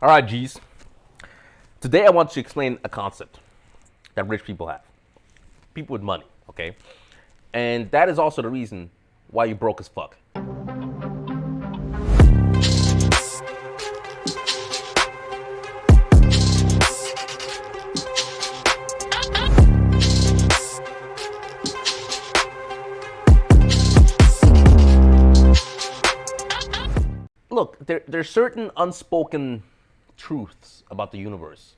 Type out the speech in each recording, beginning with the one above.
All right, G's. Today I want to explain a concept that rich people have. People with money, okay? And that is also the reason why you broke as fuck. Look, there's certain unspoken truths about the universe.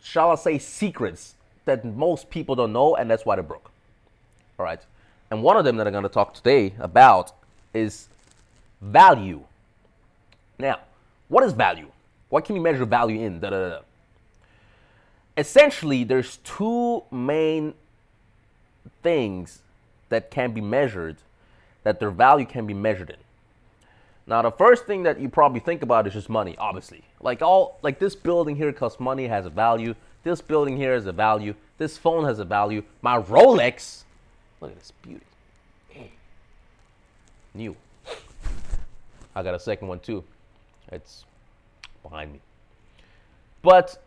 Shall I say secrets that most people don't know, and that's why they're broke. All right? And one of them that I'm going to talk today about is value. Now, what is value? What can you measure value in? Da, da, da. Essentially, there's two main things that can be measured, that their value can be measured in. Now, the first thing that you probably think about is just money, obviously. Like this building here costs money, has a value. This building here has a value. This phone has a value. My Rolex, look at this beauty. New. I got a second one too. It's behind me. But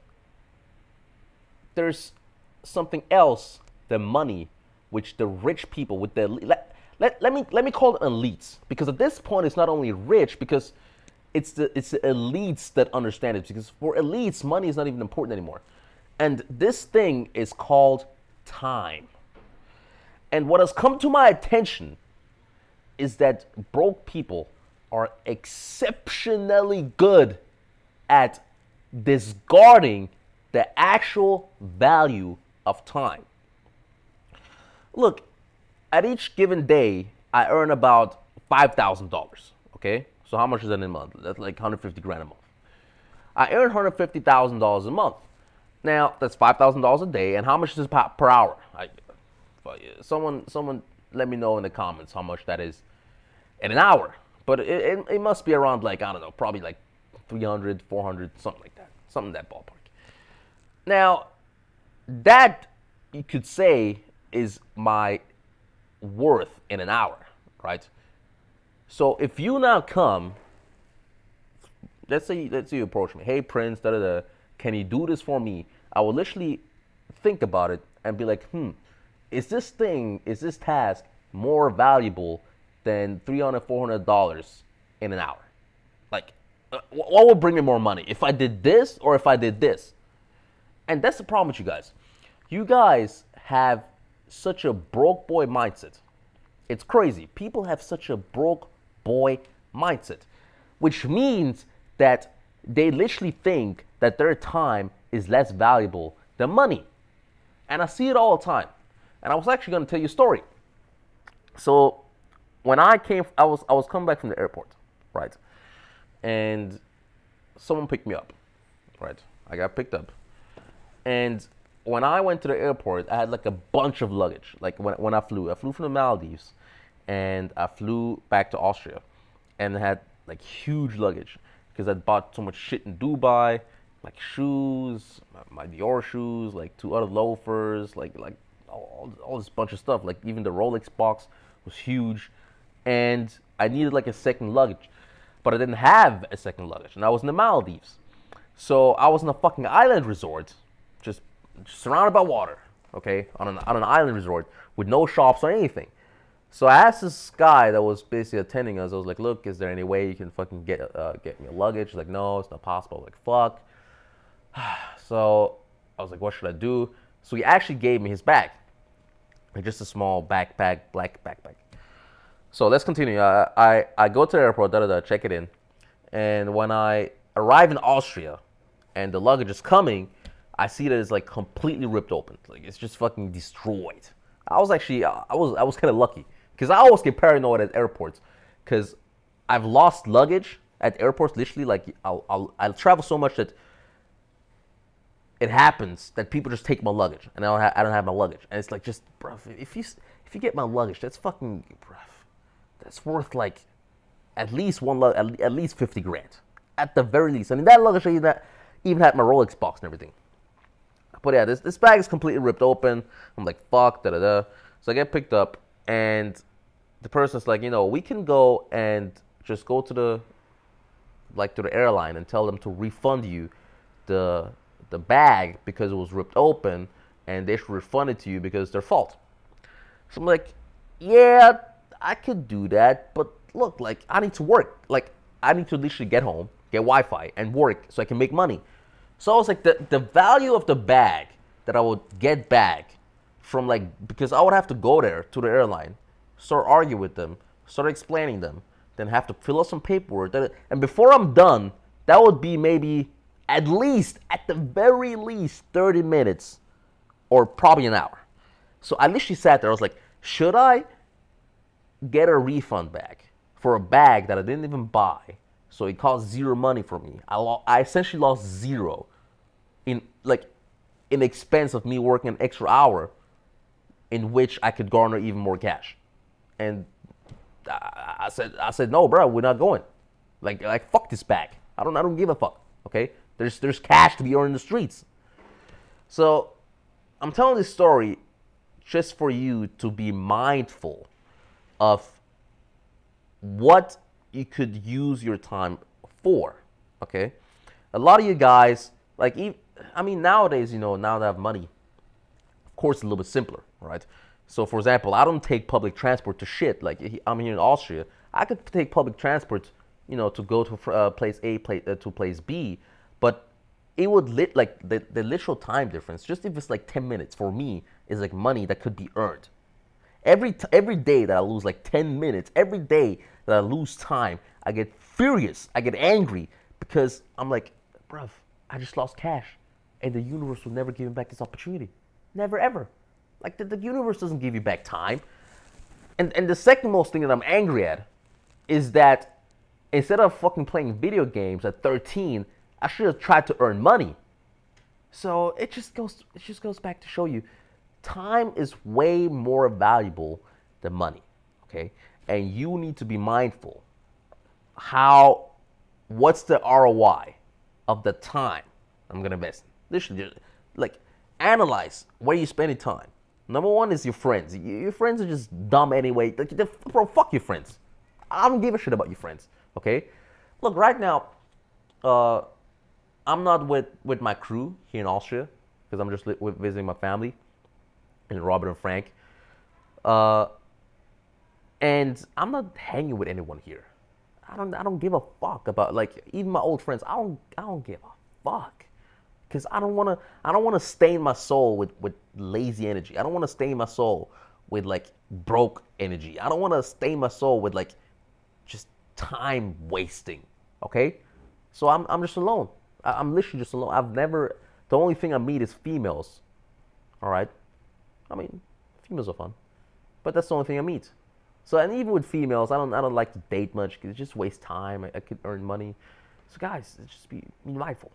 there's something else than money, which the rich people with the let me call it elites, because at this point it's not only rich, because it's the elites that understand it, because for elites money is not even important anymore. And this thing is called time. And what has come to my attention is that broke people are exceptionally good at discarding the actual value of time. Look, at each given day, I earn about $5,000. Okay, so how much is that in a month? That's like 150 grand a month. I earn $150,000 a month. Now that's $5,000 a day, and how much is per hour? Someone, let me know in the comments how much that is in an hour. But it must be around, like, I don't know, probably like 300, 400, something like that, something in that ballpark. Now, that you could say is my worth in an hour, right? So if you now come, let's say you approach me, hey Prince, da da da, can you do this for me? I will literally think about it and be like, is this task more valuable than $300, $400 in an hour? Like, what would bring me more money? If I did this or if I did this? And that's the problem with you guys. You guys have such a broke boy mindset. It's crazy. People have such a broke boy mindset, which means that they literally think that their time is less valuable than money. And I see it all the time. And I was actually going to tell you a story. So when I was coming back from the airport, right? And someone picked me up, right? I got picked up. And when I went to the airport, I had like a bunch of luggage. Like when I flew from the Maldives, and I flew back to Austria, and I had like huge luggage because I bought so much shit in Dubai, like shoes, my Dior shoes, like 2 other loafers, like all this bunch of stuff. Like even the Rolex box was huge, and I needed like a second luggage, but I didn't have a second luggage, and I was in the Maldives, so I was in a fucking island resort, just surrounded by water, okay, on an island resort with no shops or anything. So I asked this guy that was basically attending us. I was like, "Look, is there any way you can fucking get me a luggage?" He's like, "No, it's not possible." I was like, "Fuck." So I was like, "What should I do?" So he actually gave me his bag, like just a small backpack, black backpack. So let's continue. I go to the airport, check it in, and when I arrive in Austria, and the luggage is coming, I see that it's like completely ripped open. Like it's just fucking destroyed. I was kind of lucky, because I always get paranoid at airports, because I've lost luggage at airports. Literally, like I'll travel so much that it happens that people just take my luggage, and I don't have my luggage, and it's like, just bro, if you get my luggage, that's fucking, bro, that's worth like at least at least 50 grand at the very least. I mean, that luggage even had my Rolex box and everything. But yeah, this bag is completely ripped open. I'm like, fuck, da da da. So I get picked up, and the person's like, we can go and just go to the like to the airline and tell them to refund you the bag because it was ripped open, and they should refund it to you because it's their fault. So I'm like, yeah, I could do that, but look, like I need to work. Like I need to literally get home, get Wi-Fi, and work so I can make money. So I was like, the value of the bag that I would get back from like, because I would have to go there to the airline, start arguing with them, start explaining them, then have to fill out some paperwork. And before I'm done, that would be maybe at least, at the very least, 30 minutes or probably an hour. So I literally sat there. I was like, should I get a refund back for a bag that I didn't even buy? So it cost zero money for me. I essentially lost zero in like in expense of me working an extra hour in which I could garner even more cash. And I said no, bro, we're not going. Like fuck this bag. I don't give a fuck. Okay, there's cash to be earned in the streets. So I'm telling this story just for you to be mindful of what you could use your time for. Okay, a lot of you guys I mean nowadays, now that I have money, of course it's a little bit simpler, right? So for example, I don't take public transport to shit. Like I'm here in Austria, I could take public transport, to go to place A to place B, but it would like the literal time difference, just if it's like 10 minutes for me, is like money that could be earned. Every day that I lose like 10 minutes, every day that I lose time, I get furious, I get angry because I'm like, bruv, I just lost cash, and the universe will never give me back this opportunity, never ever. Like the universe doesn't give you back time. And the second most thing that I'm angry at is that instead of fucking playing video games at 13, I should have tried to earn money. So it just goes back to show you, time is way more valuable than money. Okay, and you need to be mindful what's the ROI of the time I'm gonna invest. Literally, like analyze where you spend your time. Number one is your friends. Your friends are just dumb anyway. Bro, fuck your friends. I don't give a shit about your friends. Okay, look, right now, I'm not with my crew here in Austria because I'm just visiting my family and Robert and Frank. And I'm not hanging with anyone here. I don't give a fuck about, like, even my old friends. I don't give a fuck because I don't wanna stain my soul with lazy energy. I don't wanna stain my soul with like broke energy. I don't wanna stain my soul with like just time wasting. Okay, so I'm just alone. I'm literally just alone. The only thing I meet is females. All right, I mean, females are fun, but that's the only thing I meet. So, and even with females, I don't like to date much because it just wastes time. I could earn money. So guys, just be mindful.